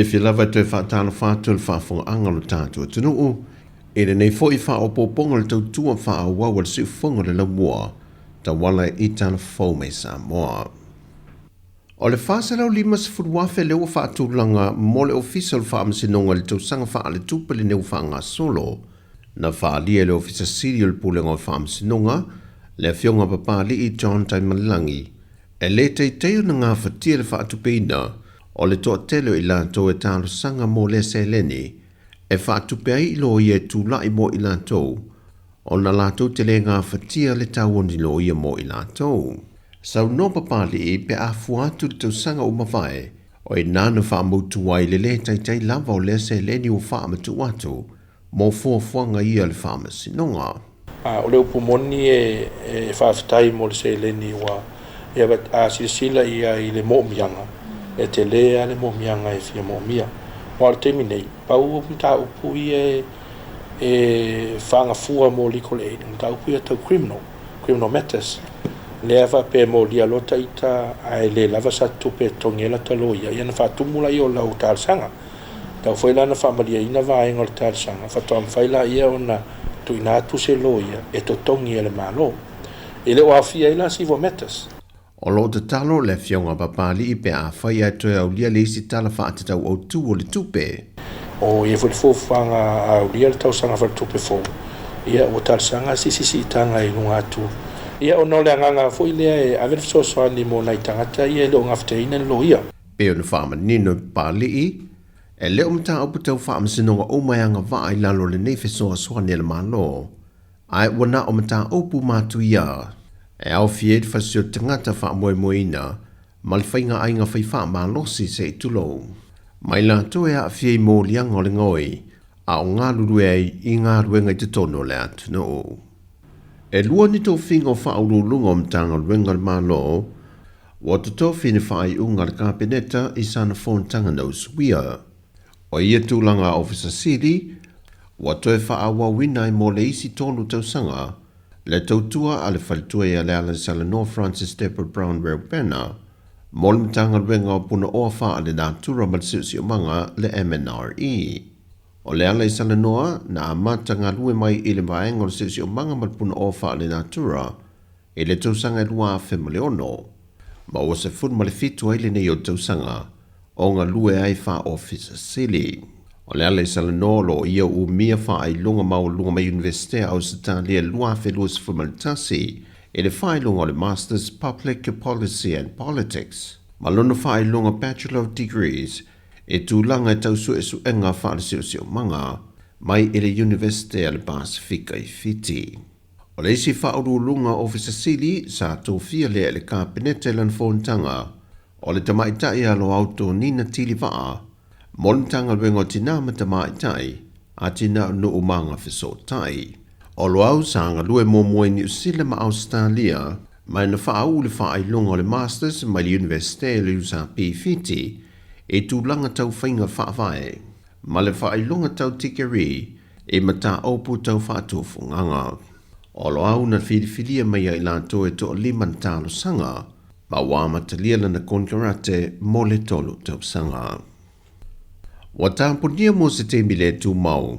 Fia lava te whaatala whātua le whaafonga anga lo tātua tunuu. E le nei fo I wha o poponga le tautua wha a wawa le siu fonga le laumua. Ta wala I tana fau me Sāmoa. O le whāsalau lima se furuafe leo whaatulanga mo le official whaamasinonga le tausanga wha le tupa le neu wha ngā solo. Na wha lia le ofisa serial pulenga o whaamasinonga le fionga papali I John Taimalangi. E le teiteo na ngā whatia le whaatupeina o le toa telo I lātou e tālo sanga mo le seleni, e whaatupea I lo ia tūlai mo I lātou, o na lātou te le ngā whatia le tāwoni lo ia mo I lātou. Sau no papali I pe a fuatu le tau sanga o mawhae, o I nāna whaamautu wai le taitai lava o le seleni o whaamatu atu, mo fuafuanga ia le whaamasinonga. O leo pumoni e whaafitai mo le seleni wa, ia wat a silasila ia I le mo mianga. E te lea le momianga e fia momia. Mo al temi nei, pau mta upu e whanga fua mo legal aid, mta upu ia tau criminal matters. Lea wa pe mo lia lota ita ai le lava sa tupe tongela talo ia, ia na whatumula I o lau tārsanga. Tau whaila na whamalia ina vaenga o tārsanga, whatoam whaila ia o na tuina atu se lo ia, e to tongi ele malo. Ele o awhia ila civil matters. O lo te talo le fionga papali I pe a whai atu au lia le isi tala whaatatau au tu o le tupe. O ia whanga au lia le tausanga whal tupe fo. Ia o tarsanga si tanga I lunga atu. Ia o no le anganga fo I lea e awer fisosoani mo nai tangata ia leo ngafte ina lo ia. Peo na whaama nino pali I, e leo mta au putau whaama sinonga o mai anga waa I lalo le nefe soa soani le malo. Ai wana o mta opu matu ia. E au fied fasio tangata wha moina, mal whainga ainga whaiwha ma losi se tulo. Mai la toe a fiei mō lianga o le ngoi, a o ngā luru I ngā ruenga I te tono le atu no. E lua ni tō whinga o wha urulunga o mtanga ruenga le malo, wa to tō whine whai unga le kāpeneta I sana whontanga no suia. O ia tūlanga officer Siri, wa toe wha awa winai mō le isi tonu tausanga, le tautua a le whalitua I ale Salanoa Francis Deborah Brown Reubena, mol mtanga ruenga o puna oa wha ale nātura malsiusi o manga le MNRE. O le ale Salanoa na amata ngā lue mai I le vaenga o le siusi o manga mal puna oa wha ale nātura, I le tausanga lua a whemaleono. Ma o se fun male fitua I le nei o tausanga, o ngā lue ai wha officer Sili. O le ale Salanoa lo ia u mia wha ai lunga mau lunga mai universite au satalia lua whelua fumaltasi e le whai lunga o le Masters Public Policy and Politics. Ma luna whai lunga Bachelor of Degrees e tūlanga e tau su enga wha le siu manga mai e le universite ale Pasifika I Fiti. O le isi wha uru lunga Officer Sili sa tōwhia le le kāpenete lan whontanga o le tamaitai alo auto nina tili waa Montanga wengo tina matama itai, a tina no umanga fiso tai. O loau sanga lue momoe ni usila ma Australia, mai na whaau le wha longa le Masters mai le Universite le usa P50, e tūlanga tau whainga whaavae. Ma le wha longa tau tikeri, e mata opu tau whaatofu nganga. O loau na whiriwhiria mai a ilato e to liman talo sanga, ma wāmatalia na konkarate mo le tolu tau sanga. Wa tāponia mo se te mile tū mau,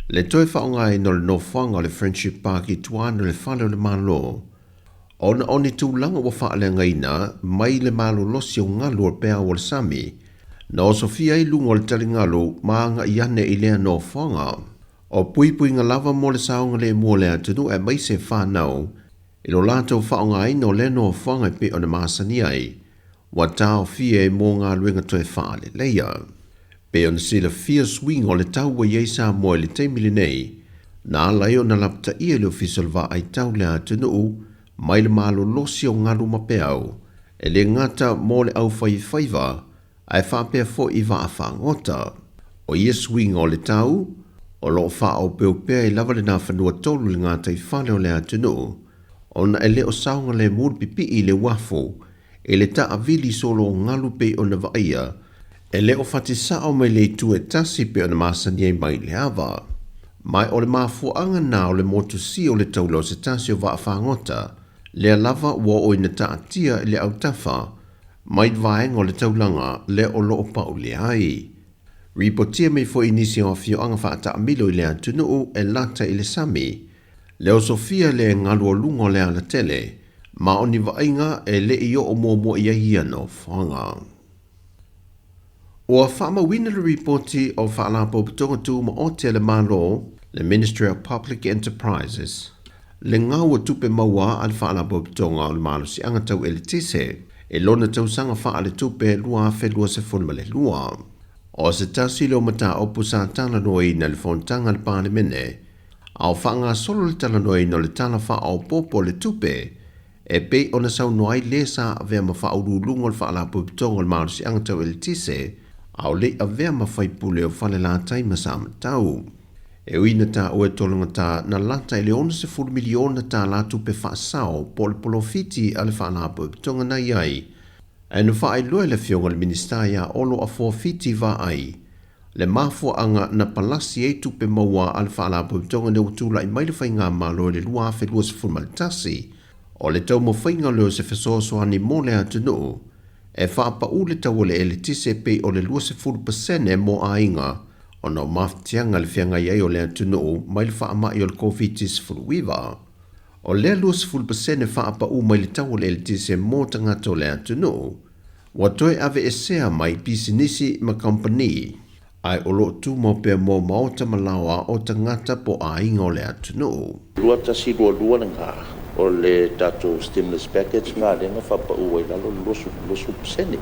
le toi whaonga e no le no whanga le Friendship Park I tuana le whalo le malo. O na oni tūlanga wa whaale ngaina, mai le malo losi o ngalo o pēa o le sami, na o Sofia I lunga o le taringalo maanga I ane I lea no whanga. O pui ngā lava mo le saonga le mua le atunu e mai se whanau, I lo lātou whaonga I no le no whanga pe o na masani ai, wa tāo fia e mō ngā luenga toi whaale leia. Pe on sila fia swing o le tau wa yei Sāmoa le teimili nei, na alai o na lapta ia le official va ai tau le atunu, mai le malo losi o ngalu mapeau, e le ngata mo le au whaiva, ai whapea fo I va a whangota. O ia swing o le tau, o lo wha o peupea I lava le na whanua tolu le ngata I whale o le atunu, o na ele o saunga le murpipi I le wafo, e le ta avili solo o ngalu pe o na vaia, e leo whatisa o mai le tu e tasi pe o na masani e mai le ava. Mai o le mafuanga na o le motu si o le taulo se tasi o waa whangota, le lava ua o ina taatia le au tafa, mai vaenga o le taulanga le o loo pa o le ai. Ripotia me fo inisi o fio anga whaata amilo i lea tunu e lata i le sami. Leo Sofia le ngalu o lungo lea la tele, ma oni vainga e le i o mo ia hiano whanga. Ua whaama wina le reporti o whaalapo putonga tu ma o te le malo, le Ministry of Public Enterprises. Le ngau o tupe maua al whaalapo putonga o le malo si anga tau ele tise, e lona tau sanga whaale tupe lua whelua se funmale lua. O se tasi leo mata opu sa tala noi na le fontanga le pāne mene, au whanga solo le tala noi no le tala wha au popo le tupe, e pei ona sau noai le sa avea ma wha uru lungo le whaalapo putonga le malo si anga tau ele tise, au le avea ma whai pule o whale la taima sa matau. E uina ta ue tolunga ta na lata ele 11 miliona ta la tupe whaasao po le polofiti ale whaalapo putonga na iai, e nu whaai loe le fionga le ministaia olo a fiti va ai. Le mafua anga na palasi e tupe maua ale whaalapo putonga ne utula i maile whainga malo le lua afe lua se fulmalitasi, o le tau mo whainga leo se fesoasoani mo le atunu, e whaapa ule tau le ele tise pei o le 20% mo a inga, o na maftianga le whianga iei o le atunu mai le whaamai o le COVID-19 fuluiva. O le 20% whaapa u mai le tau le ele tise mo tangato le atunu, wa toe ave e sea mai pisinisi ma company, ai o lo tu mo pe mo maota malawa o tangata po a inga o le atunu. Lua tasi lua nga. O le tato stimulus package ngā renga whapau ai lalo losu peseni.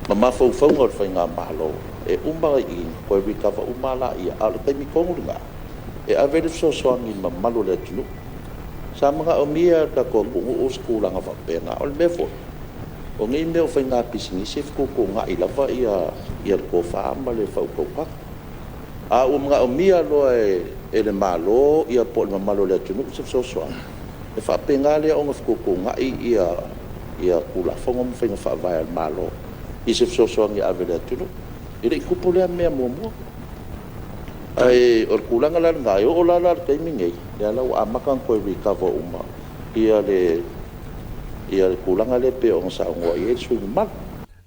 Ma mawhauwhaunga o whai ngā mahalo. E umara i koe rikawa umala i ala taimi kongu ngā. E avere sosoangi ma malo le tunu. Sa mga o mia da ko kungu o skulanga whapenga o le mefo. O ngi meo whai ngā pisinisi fukuko ngā i lava i a ko whaama le whaukauka. A mga o mia loa e le malo i a po le malo le tunu se sosoangi. E whapenga lea o ngā whukoko ngai ia kula whonga mwhenga whaavai al malo. I se wsosoangi awele atunu. I rei kupo lea mea mua. Ai or kulanga lana ngai o lala kai mingei. Lea lau a makan koe rikawa uma. Ia le kulanga le pe o ngā saongoa i e swingi mal.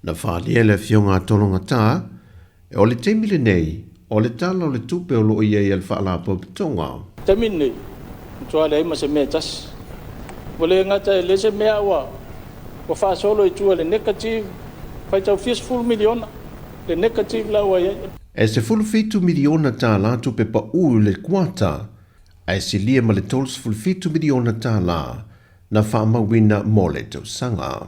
Na whaalia le fionga tolonga tā, e o le teimile nei, o le tala o le tupe o lo iei al whaalapo putonga. Teimile nei, tua le ima se mea tasi. Wale ngata le se mea wa wha solo i tua le negative whai tau 40 miliona le negative la wa ia. E se 45 miliona tā la tupe pa uu le kuata, ai se lia ma le 12 miliona tā la na whaamawina mo le tau sanga.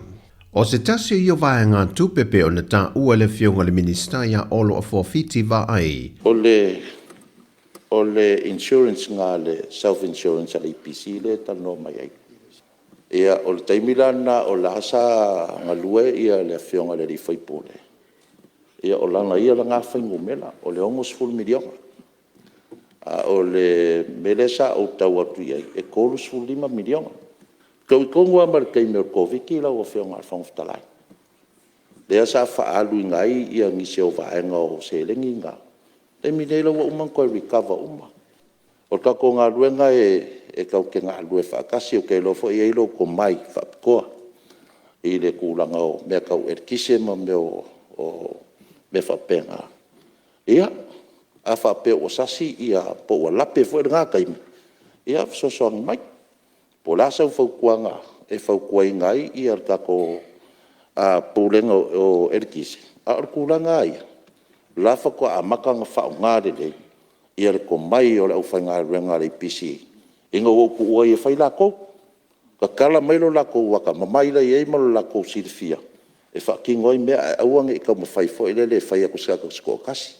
O se tasio i o vai ngā tupe pe o na tā ua le fionga le ministaia olo a forfiti va ai. O le insurance ngā le self-insurance al IPC le tano mai ai. Ia o le taimilana o la asa ngalue ia le fionga le rifai pole. Ia o lana ia la ngā whaingu mela o le almost full miliona. O le melesa o tau atu iai e kolus full 5 miliona. Kau i kongu amar kei meo koviki la o fionga al whangwhtalai. Le asa whaalu i ngai ia ngisi o vaenga o se lengi ngā. E minei lawa umang koe rikawa uma. O tako ngā ruenga e kau ke ngā lue whaakasi o kei lofo i eilo ko mai whapikoa. I le kūlanga o mea kau erkise ma meo o me whapenga. Ia, a whapeo o sasi ia po ua lape fo e ngā kaimi. Ia, sosoangi mai. Po lasau whaukuanga e whaukua i ngai i ar tako pūlenga o erkise. A ar kūlanga ia. Lafa ko a makanga whao ngāre lei. Ia le ko mai o le au whainga renga le pisi. Inga woku ua ia whai lako. Ka kala mailo lako waka mamaila i eimalo lako sirifia. E whakingoi mea auange i ka mawhai fo i lele whai ako saka sko kasi.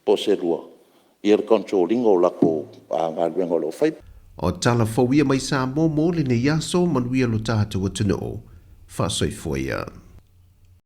Po se rua. Ia le controlling o lako a ngā renga o whai. O tala fawia mai Sāmoa mo le ne yaso manuia lo tātou atunu. Whasoi foia.